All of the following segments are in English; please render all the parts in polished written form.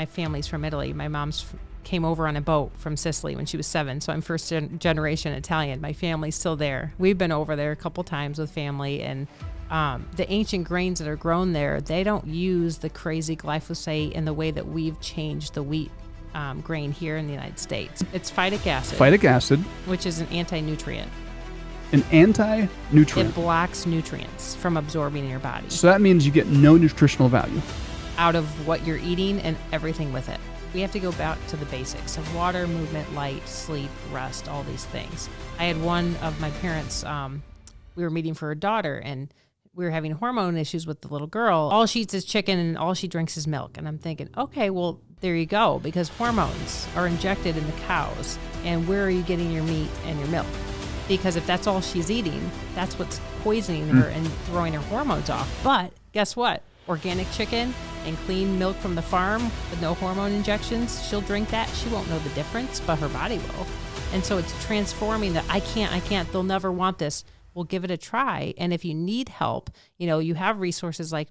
my family's from Italy. My mom's came over on a boat from Sicily when she was 7. So I'm first generation Italian. My family's still there. We've been over there a couple times with family, and the ancient grains that are grown there, they don't use the crazy glyphosate in the way that we've changed the wheat grain here in the United States. It's phytic acid. Phytic acid. Which is an anti-nutrient. An anti-nutrient. It blocks nutrients from absorbing in your body. So that means you get no nutritional value out of what you're eating and everything with it. We have to go back to the basics of water, movement, light, sleep, rest, all these things. I had one of my parents, we were meeting for her daughter, and we were having hormone issues with the little girl. All she eats is chicken and all she drinks is milk. And I'm thinking, okay, well, there you go, because hormones are injected in the cows. And where are you getting your meat and your milk? Because if that's all she's eating, that's what's poisoning her and throwing her hormones off. But guess what? Organic chicken and clean milk from the farm with no hormone injections, she'll drink that. She won't know the difference, but her body will. And so it's transforming that I can't, they'll never want this. We'll give it a try. And if you need help, you have resources like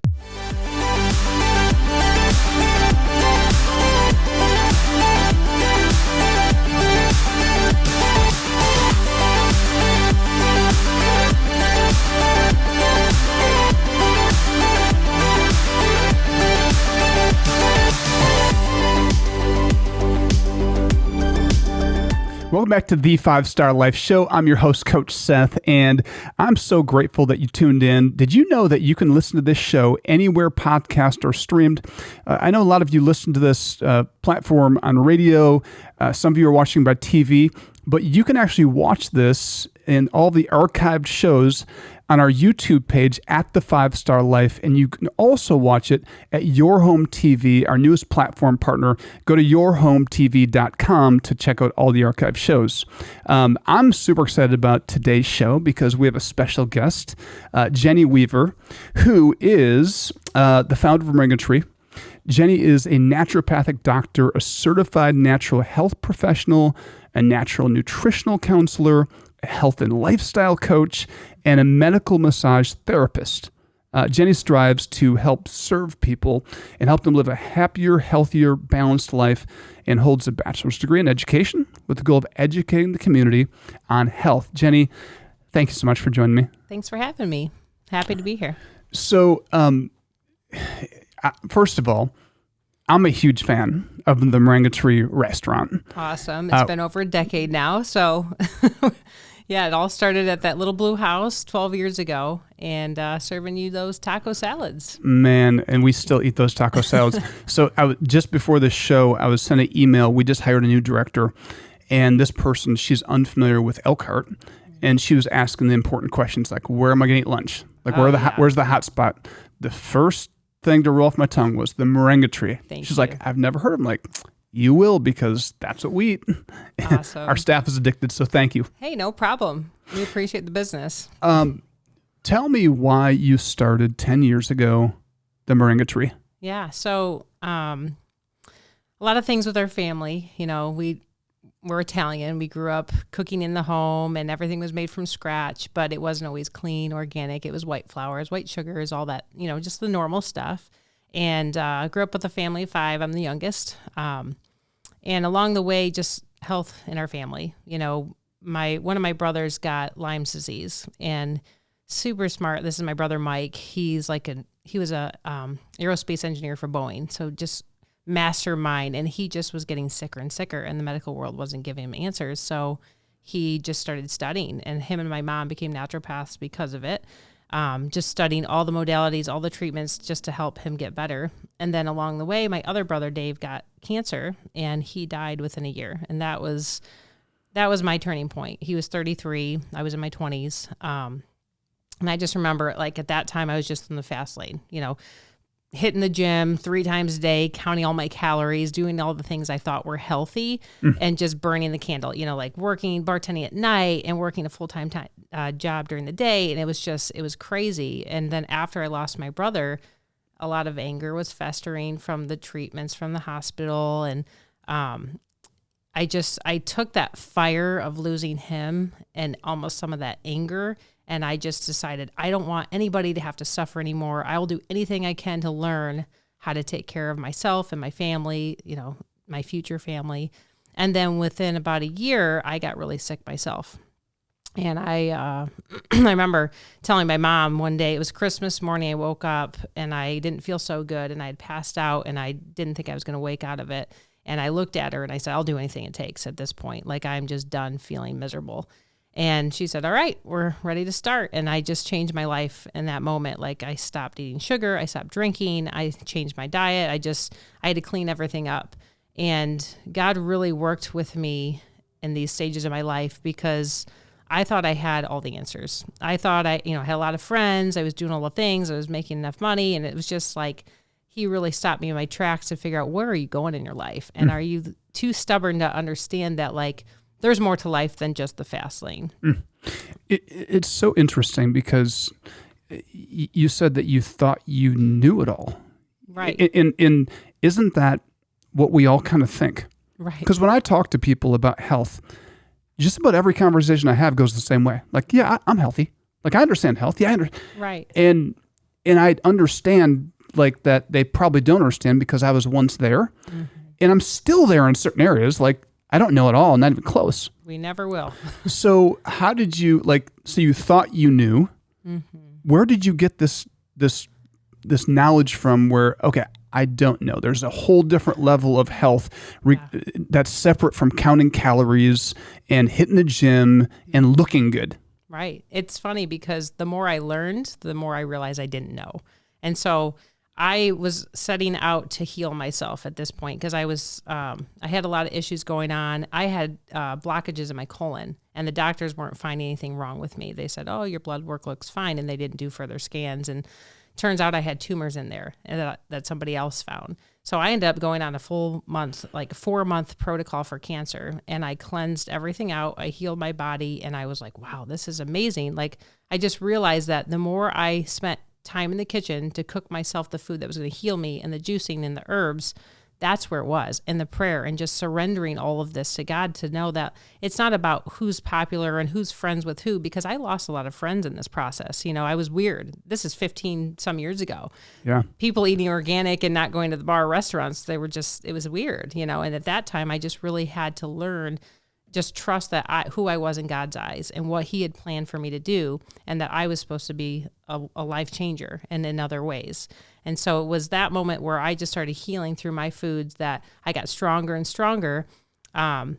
Welcome back to the 5-Star Life Show. I'm your host, Coach Seth, and I'm so grateful that you tuned in. Did you know that you can listen to this show anywhere podcast or streamed? I know a lot of you listen to this platform on radio. Some of you are watching by TV, but you can actually watch this and all the archived shows on our YouTube page at the 5-Star Life, and you can also watch it at Your Home TV, our newest platform partner. Go to yourhometv.com to check out all the archived shows. I'm super excited about today's show because we have a special guest, Jenny Weaver, who is the founder of Moringa Tree. Jenny is a naturopathic doctor, a certified natural health professional, a natural nutritional counselor, a health and lifestyle coach, and a medical massage therapist. Jenny strives to help serve people and help them live a happier, healthier, balanced life, and holds a bachelor's degree in education with the goal of educating the community on health. Jenny, thank you so much for joining me. Thanks for having me. Happy to be here. So, first of all, I'm a huge fan of the Moringa Tree restaurant. Awesome. It's been over a decade now. So, yeah, it all started at that little blue house 12 years ago and serving you those taco salads. Man, and we still eat those taco salads. So just before this show, I was sent an email. We just hired a new director, and this person, she's unfamiliar with Elkhart, and she was asking the important questions like, where am I going to eat lunch? Like, where's the hot spot? The first thing to roll off my tongue was the Moringa Tree. She's like, I've never heard of them. Like, you will, because that's what we eat. Awesome. Our staff is addicted, so thank you. Hey, no problem. We appreciate the business. Tell me why you started 10 years ago, the Moringa Tree. Yeah, so a lot of things with our family. We're Italian. We grew up cooking in the home, and everything was made from scratch, but it wasn't always clean, organic. It was white flours, white sugars, all that, just the normal stuff. And I grew up with a family of 5. I'm the youngest. And along the way, just health in our family. One of my brothers got Lyme's disease, and super smart. This is my brother Mike. He was a aerospace engineer for Boeing. So just mastermind, and he just was getting sicker and sicker, and the medical world wasn't giving him answers. So he just started studying, and him and my mom became naturopaths because of it. Just studying all the modalities, all the treatments, just to help him get better. And then along the way, my other brother Dave got cancer, and he died within a year. And that was my turning point. He was 33. I was in my 20s. And I just remember, like, at that time, I was just in the fast lane, hitting the gym 3 times a day, counting all my calories, doing all the things I thought were healthy, and just burning the candle, like working, bartending at night and working a full-time job during the day. And it was crazy. And then after I lost my brother, a lot of anger was festering from the treatments from the hospital. And I took that fire of losing him and almost some of that anger, and I just decided I don't want anybody to have to suffer anymore. I will do anything I can to learn how to take care of myself and my family, my future family. And then within about a year, I got really sick myself. And I remember telling my mom one day, it was Christmas morning, I woke up and I didn't feel so good and I had passed out and I didn't think I was going to wake out of it. And I looked at her and I said, I'll do anything it takes at this point. Like, I'm just done feeling miserable. And she said, all right, we're ready to start. And I just changed my life in that moment. Like, I stopped eating sugar. I stopped drinking. I changed my diet. I had to clean everything up. And God really worked with me in these stages of my life because I thought I had all the answers. I thought I had a lot of friends. I was doing all the things. I was making enough money. And it was just like, he really stopped me in my tracks to figure out, where are you going in your life? And are you too stubborn to understand that, like, there's more to life than just the fast lane? It's so interesting because you said that you thought you knew it all. Right. And isn't that what we all kind of think? Right. Because when I talk to people about health, just about every conversation I have goes the same way. Like, yeah, I'm healthy. Like, I understand health. Yeah, Right. And I understand, like, that they probably don't understand because I was once there. Mm-hmm. And I'm still there in certain areas. Like, I don't know it all, not even close. We never will. So how did you, so you thought you knew. Mm-hmm. Where did you get this knowledge from where, okay, I don't know. There's a whole different level of health that's separate from counting calories and hitting the gym and looking good. Right. It's funny because the more I learned, the more I realized I didn't know. And so I was setting out to heal myself at this point because I had a lot of issues going on. I had blockages in my colon, and the doctors weren't finding anything wrong with me. They said, oh, your blood work looks fine, and they didn't do further scans. And turns out I had tumors in there that somebody else found. So I ended up going on a full month, like 4-month protocol for cancer. And I cleansed everything out. I healed my body. And I was like, wow, this is amazing. Like, I just realized that the more I spent time in the kitchen to cook myself the food that was going to heal me, and the juicing and the herbs, that's where it was. And the prayer and just surrendering all of this to God, to know that it's not about who's popular and who's friends with who, because I lost a lot of friends in this process. I was weird. This is 15 some years ago. Yeah. People eating organic and not going to the bar or restaurants. It was weird, and at that time I just really had to learn, just trust that who I was in God's eyes and what he had planned for me to do, and that I was supposed to be a life changer and in other ways. And so it was that moment where I just started healing through my foods that I got stronger and stronger. And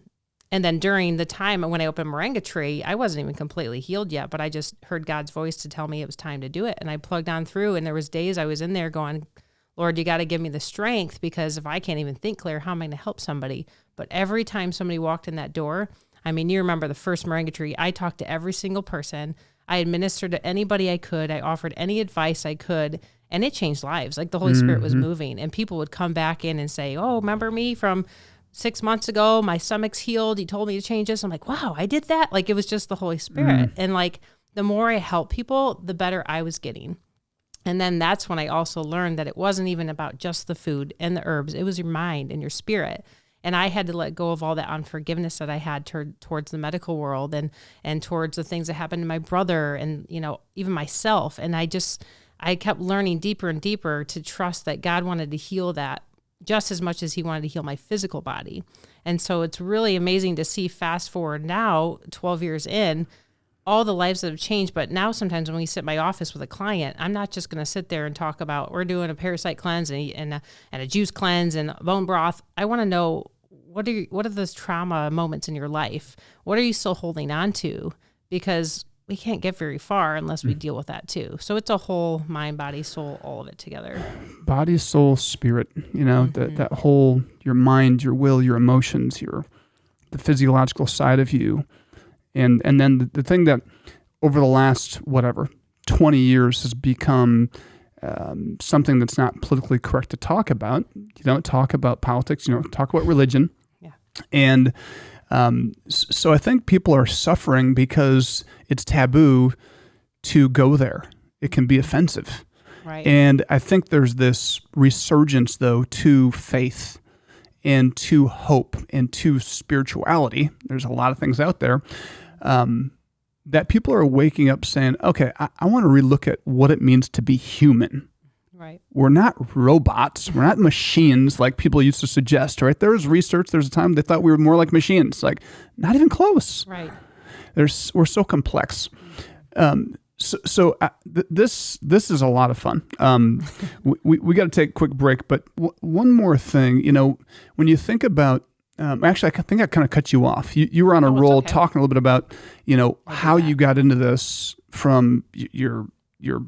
then during the time when I opened Moringa Tree, I wasn't even completely healed yet, but I just heard God's voice to tell me it was time to do it. And I plugged on through, and there was days I was in there going, Lord, you got to give me the strength, because if I can't even think clear, how am I going to help somebody? But every time somebody walked in that door, I mean, you remember the first Moringa Tree, I talked to every single person. I administered to anybody I could. I offered any advice I could, and it changed lives. Like, the Holy Spirit was moving, and people would come back in and say, oh, remember me from 6 months ago? My stomach's healed. He told me to change this. I'm like, wow, I did that. Like, it was just the Holy Spirit. And like, the more I helped people, the better I was getting. And then that's when I also learned that it wasn't even about just the food and the herbs. It was your mind and your spirit. And I had to let go of all that unforgiveness that I had towards the medical world and towards the things that happened to my brother and, even myself. And I kept learning deeper and deeper to trust that God wanted to heal that just as much as he wanted to heal my physical body. And so it's really amazing to see, fast forward now, 12 years in, all the lives that have changed. But now sometimes when we sit in my office with a client, I'm not just going to sit there and talk about, we're doing a parasite cleanse and a juice cleanse and bone broth. I want to know, what are those trauma moments in your life? What are you still holding on to? Because we can't get very far unless we deal with that too. So it's a whole mind, body, soul, all of it together. Body, soul, spirit, that whole, your mind, your will, your emotions, the physiological side of you. And then the thing that over the last, 20 years has become something that's not politically correct to talk about. You don't talk about politics, you don't talk about religion. Yeah. And so I think people are suffering because it's taboo to go there. It can be offensive. Right. And I think there's this resurgence, though, to faith and to hope and to spirituality. There's a lot of things out there that people are waking up saying, okay, I want to relook at what it means to be human. Right. We're not robots. We're not machines like people used to suggest, right? There's research. There's a time they thought we were more like machines. Like, not even close. Right. We're so complex. This is a lot of fun. We got to take a quick break, but one more thing. When you think about, actually, I think I kind of cut you off. You were on a roll talking a little bit about, how you got into this from your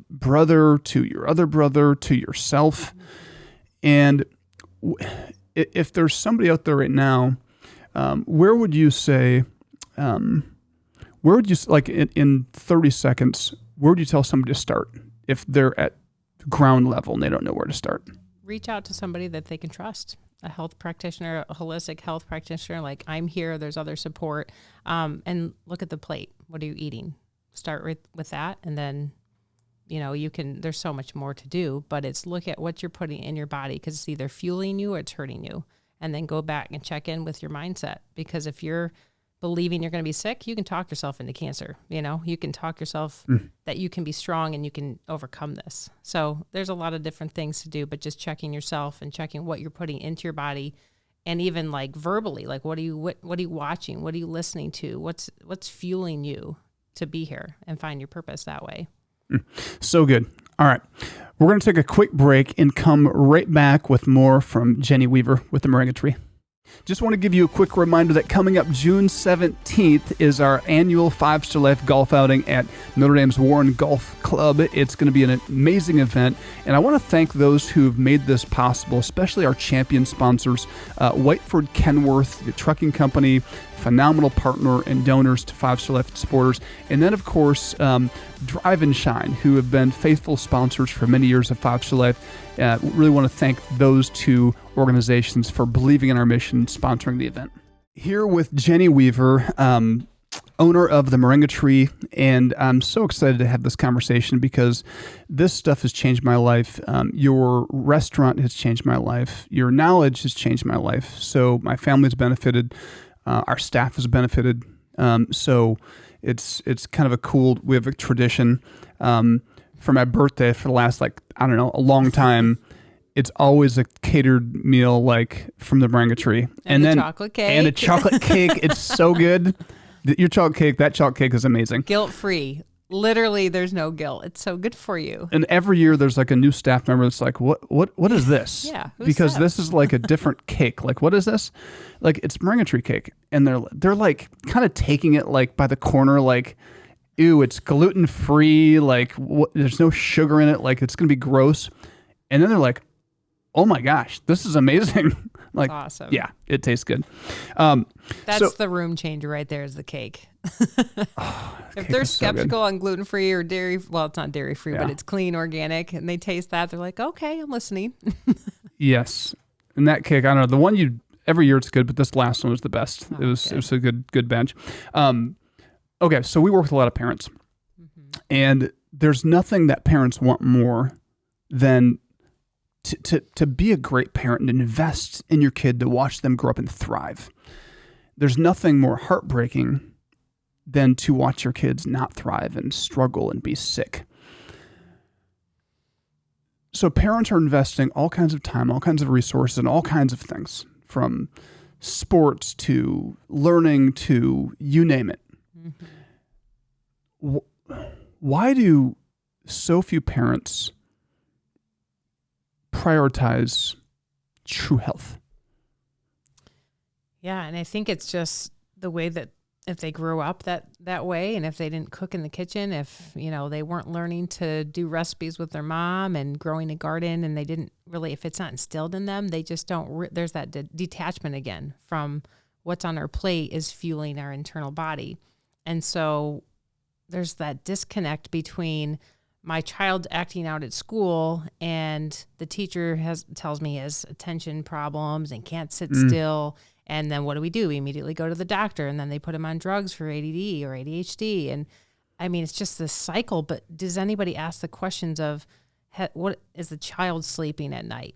brother to your other brother to yourself. And if there's somebody out there right now, where would you say, like in 30 seconds, where would you tell somebody to start if they're at ground level and they don't know where to start? Reach out to somebody that they can trust, a health practitioner, a holistic health practitioner. Like, I'm here, there's other support. And look at the plate. What are you eating? Start with that. And then, there's so much more to do, but it's look at what you're putting in your body, because it's either fueling you or it's hurting you. And then go back and check in with your mindset, because if you're believing you're going to be sick, you can talk yourself into cancer. You can talk yourself that you can be strong and you can overcome this. So there's a lot of different things to do, but just checking yourself and checking what you're putting into your body, and even like verbally, like what are you watching? What are you listening to? What's fueling you to be here and find your purpose that way? So good. All right. We're going to take a quick break and come right back with more from Jenny Weaver with the Moringa Tree. Just want to give you a quick reminder that coming up June 17th is our annual 5 Star Life golf outing at Notre Dame's Warren Golf Club. It's going to be an amazing event, and I want to thank those who've made this possible, especially our champion sponsors, Whiteford Kenworth, the trucking company, phenomenal partner and donors to 5 Star Life supporters, and then, of course, Drive and Shine, who have been faithful sponsors for many years of 5 Star Life. Really want to thank those two organizations for believing in our mission, sponsoring the event. Here with Jenny Weaver, owner of the Moringa Tree, and I'm so excited to have this conversation because this stuff has changed my life. Your restaurant has changed my life. Your knowledge has changed my life. So my family's benefited. Our staff has benefited. So it's kind of a cool, we have a tradition. For my birthday for the last, a long time, it's always a catered meal, from the Moringa Tree. And then chocolate cake. And a chocolate cake. It's so good. Your chocolate cake, that chocolate cake is amazing. Guilt-free. Literally, there's no guilt. It's so good for you. And every year there's a new staff member that's like, what is this? Yeah. Because this is a different cake. What is this? It's Moringa Tree cake. And they're kind of taking it by the corner, ew, it's gluten-free, there's no sugar in it, it's going to be gross. And then they're like, oh my gosh, this is amazing. Awesome. Yeah, it tastes good. That's the room changer right there, is the cake. If they're skeptical on gluten-free or dairy, well, it's not dairy-free, but it's clean, organic, and they taste that, they're like, okay, I'm listening. Yes. And that cake, I don't know, the one every year it's good, but this last one was the best. It was a good batch. Okay, so we work with a lot of parents, and there's nothing that parents want more than to be a great parent and invest in your kid, to watch them grow up and thrive. There's nothing more heartbreaking than to watch your kids not thrive and struggle and be sick. So parents are investing all kinds of time, all kinds of resources, and all kinds of things, from sports to learning to you name it. Why do so few parents prioritize true health? Yeah, and I think it's just the way that if they grew up that way, and if they didn't cook in the kitchen, if they weren't learning to do recipes with their mom and growing a garden, and they didn't really, if it's not instilled in them, they just don't. There's that detachment again from what's on our plate is fueling our internal body. And so there's that disconnect between my child acting out at school and the teacher tells me he has attention problems and can't sit still. And then what do? We immediately go to the doctor, and then they put him on drugs for ADD or ADHD. And I mean, it's just this cycle, but does anybody ask the questions of what is the child sleeping at night?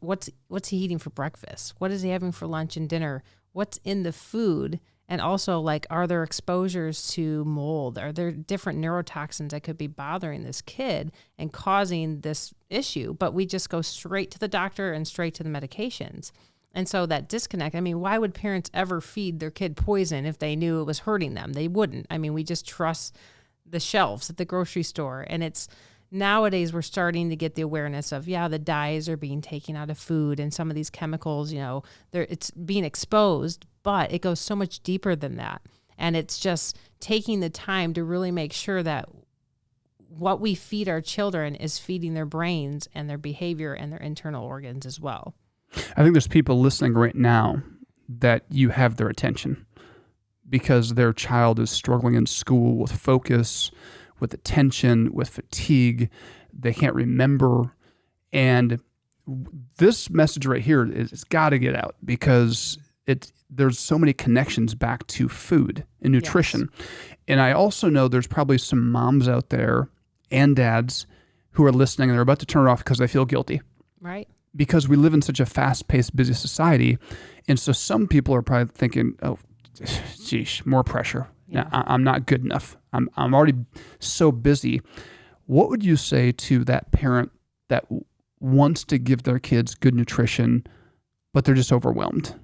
What's he eating for breakfast? What is he having for lunch and dinner? What's in the food? And also, like, are there exposures to mold? Are there different neurotoxins that could be bothering this kid and causing this issue? But we just go straight to the doctor and straight to the medications. And so that disconnect, I mean, why would parents ever feed their kid poison if they knew it was hurting them? They wouldn't. I mean, we just trust the shelves at the grocery store. And it's nowadays we're starting to get the awareness of, the dyes are being taken out of food and some of these chemicals, it's being exposed, but it goes so much deeper than that. And it's just taking the time to really make sure that what we feed our children is feeding their brains and their behavior and their internal organs as well. I think there's people listening right now that you have their attention because their child is struggling in school with focus, with attention, with fatigue. They can't remember. And this message right here it's got to get out because there's so many connections back to food and nutrition. Yes. And I also know there's probably some moms out there and dads who are listening and they're about to turn it off because they feel guilty. Right. Because we live in such a fast-paced, busy society. And so some people are probably thinking, oh, geez, more pressure. Yeah. I'm not good enough. I'm already so busy. What would you say to that parent that wants to give their kids good nutrition, but they're just overwhelmed?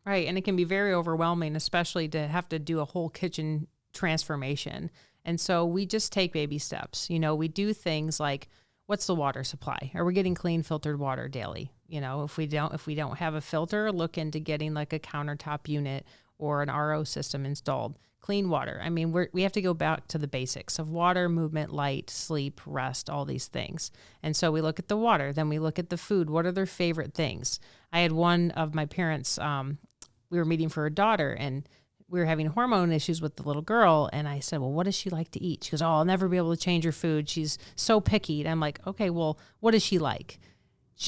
Right. And it can be very overwhelming, especially to have to do a whole kitchen transformation. And so we just take baby steps. We do things like, what's the water supply? Are we getting clean filtered water daily? If we don't have a filter, look into getting like a countertop unit or an RO system installed. Clean water. I mean, we have to go back to the basics of water, movement, light, sleep, rest, all these things. And so we look at the water, then we look at the food. What are their favorite things? I had one of my parents, we were meeting for her daughter, and we were having hormone issues with the little girl. And I said, well, what does she like to eat? She goes, oh, I'll never be able to change her food. She's so picky. And I'm like, okay, well, what does she like?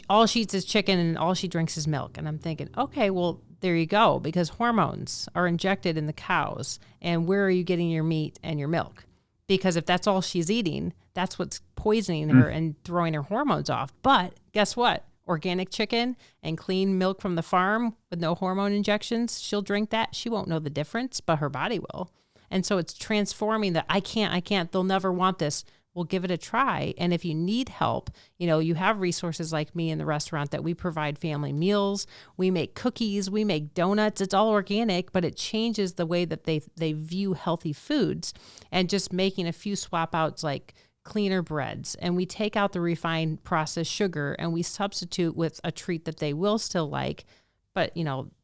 All she eats is chicken and all she drinks is milk. And I'm thinking, okay, well, there you go, because hormones are injected in the cows. And where are you getting your meat and your milk? Because if that's all she's eating, that's what's poisoning her and throwing her hormones off. But guess what? Organic chicken and clean milk from the farm with no hormone injections, she'll drink that. She won't know the difference, but her body will. And so it's transforming that I can't, they'll never want this. We'll give it a try. And if you need help, you have resources like me in the restaurant that we provide family meals. We make cookies, we make donuts. It's all organic, but it changes the way that they view healthy foods, and just making a few swap outs like cleaner breads. And we take out the refined processed sugar and we substitute with a treat that they will still like, but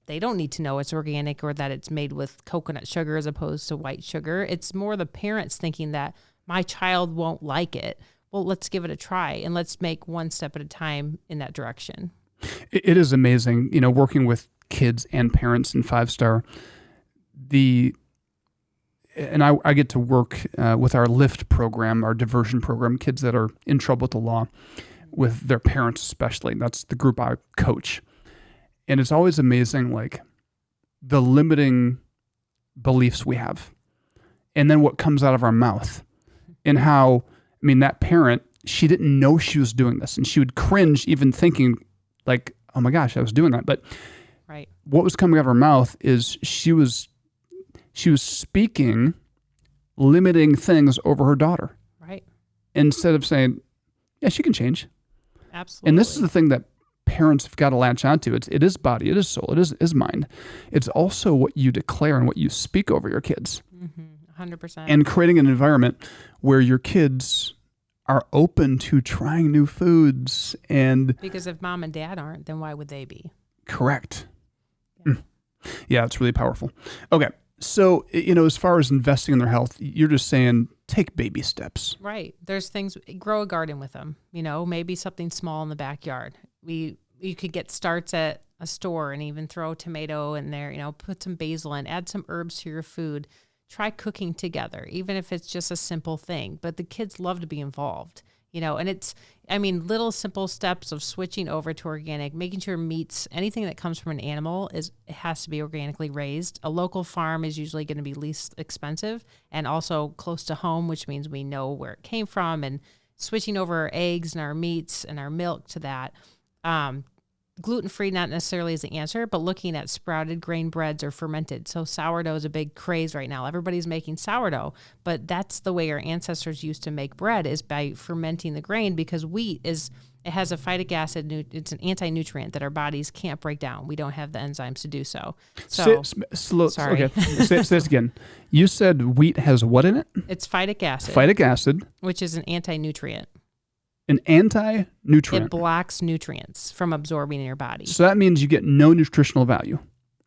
they don't need to know it's organic or that it's made with coconut sugar as opposed to white sugar. It's more the parents thinking that my child won't like it. Well, let's give it a try and let's make one step at a time in that direction. It is amazing, working with kids and parents in 5-Star. And I get to work with our LIFT program, our diversion program, kids that are in trouble with the law, with their parents especially. That's the group I coach. And it's always amazing, like, the limiting beliefs we have. And then what comes out of our mouth. And how, that parent, she didn't know she was doing this. And she would cringe even thinking, like, oh my gosh, I was doing that. But right. What was coming out of her mouth is she was speaking limiting things over her daughter. Right. Instead of saying, yeah, she can change. Absolutely. And this is the thing that parents have got to latch onto. It is body, it is soul, it is mind. It's also what you declare and what you speak over your kids. 100%. And creating an environment where your kids are open to trying new foods. And because if mom and dad aren't, then why would they be? Correct. Yeah, it's really powerful. Okay. So, as far as investing in their health, you're just saying take baby steps. Right. There's things, grow a garden with them, maybe something small in the backyard. You could get starts at a store and even throw a tomato in there, put some basil in, add some herbs to your food. Try cooking together, even if it's just a simple thing. But the kids love to be involved, and it's, little simple steps of switching over to organic, making sure meats, anything that comes from an animal it has to be organically raised. A local farm is usually going to be least expensive and also close to home, which means we know where it came from, and switching over our eggs and our meats and our milk to that. gluten-free not necessarily is the answer, but looking at sprouted grain breads or fermented. So sourdough is a big craze right now. Everybody's making sourdough, but that's the way our ancestors used to make bread, is by fermenting the grain, because wheat it has a phytic acid. It's an anti-nutrient that our bodies can't break down. We don't have the enzymes to do so. So, sorry. Okay, say this again. You said wheat has what in it? It's phytic acid. Phytic acid. Which is an anti-nutrient. An anti-nutrient. It blocks nutrients from absorbing in your body. So that means you get no nutritional value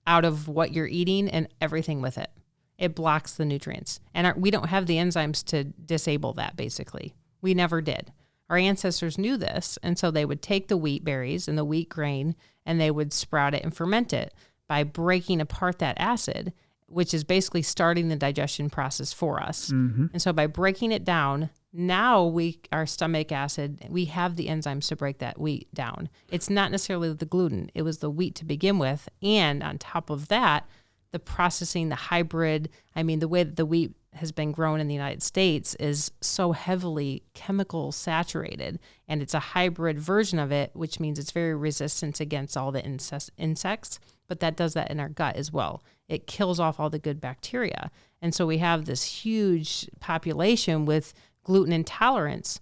out of what you're eating and everything with it. It blocks the nutrients. And we don't have the enzymes to disable that, basically. We never did. Our ancestors knew this, and so they would take the wheat berries and the wheat grain, and they would sprout it and ferment it by breaking apart that acid, which is basically starting the digestion process for us. Mm-hmm. And so by breaking it down, now our stomach acid, we have the enzymes to break that wheat down. It's not necessarily the gluten. It was the wheat to begin with. And on top of that, the processing, the hybrid, the way that the wheat has been grown in the United States is so heavily chemical saturated, and it's a hybrid version of it, which means it's very resistant against all the insects, but that does that in our gut as well. It kills off all the good bacteria. And so we have this huge population with gluten intolerance,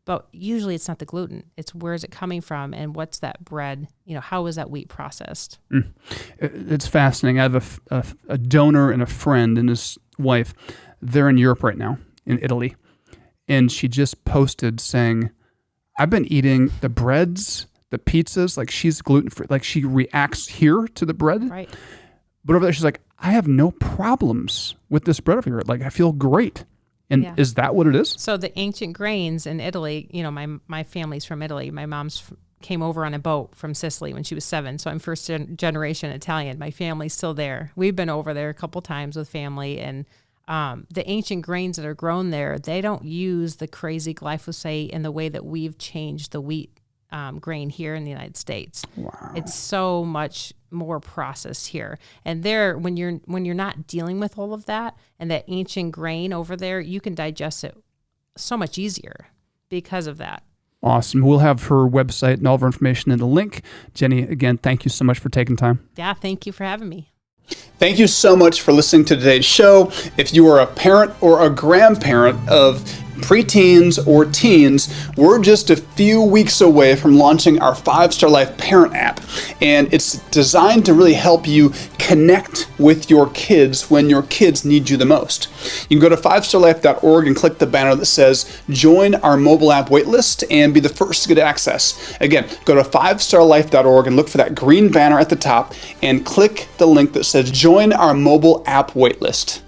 but usually it's not the gluten. It's where is it coming from, and what's that bread, how is that wheat processed? It's fascinating. I have a donor and a friend and his wife. They're in Europe right now, in Italy. And she just posted saying, I've been eating the breads, the pizzas, like she's gluten-free, like she reacts here to the bread. Right. But over there, she's like, I have no problems with this bread over here. Like, I feel great. And Is that what it is? So the ancient grains in Italy, my family's from Italy. My mom's came over on a boat from Sicily when she was 7. So I'm first generation Italian. My family's still there. We've been over there a couple times with family, and the ancient grains that are grown there, they don't use the crazy glyphosate in the way that we've changed the wheat grain here in the United States. Wow. It's so much more processed here. And there, when you're not dealing with all of that and that ancient grain over there, you can digest it so much easier because of that. Awesome. We'll have her website and all of her information in the link. Jenny, again, thank you so much for taking time. Yeah, thank you for having me. Thank you so much for listening to today's show. If you are a parent or a grandparent of preteens or teens, we're just a few weeks away from launching our 5-Star Life Parent app. And it's designed to really help you connect with your kids when your kids need you the most. You can go to 5starlife.org and click the banner that says join our mobile app waitlist and be the first to get access. Again, go to 5starlife.org and look for that green banner at the top and click the link that says join our mobile app waitlist.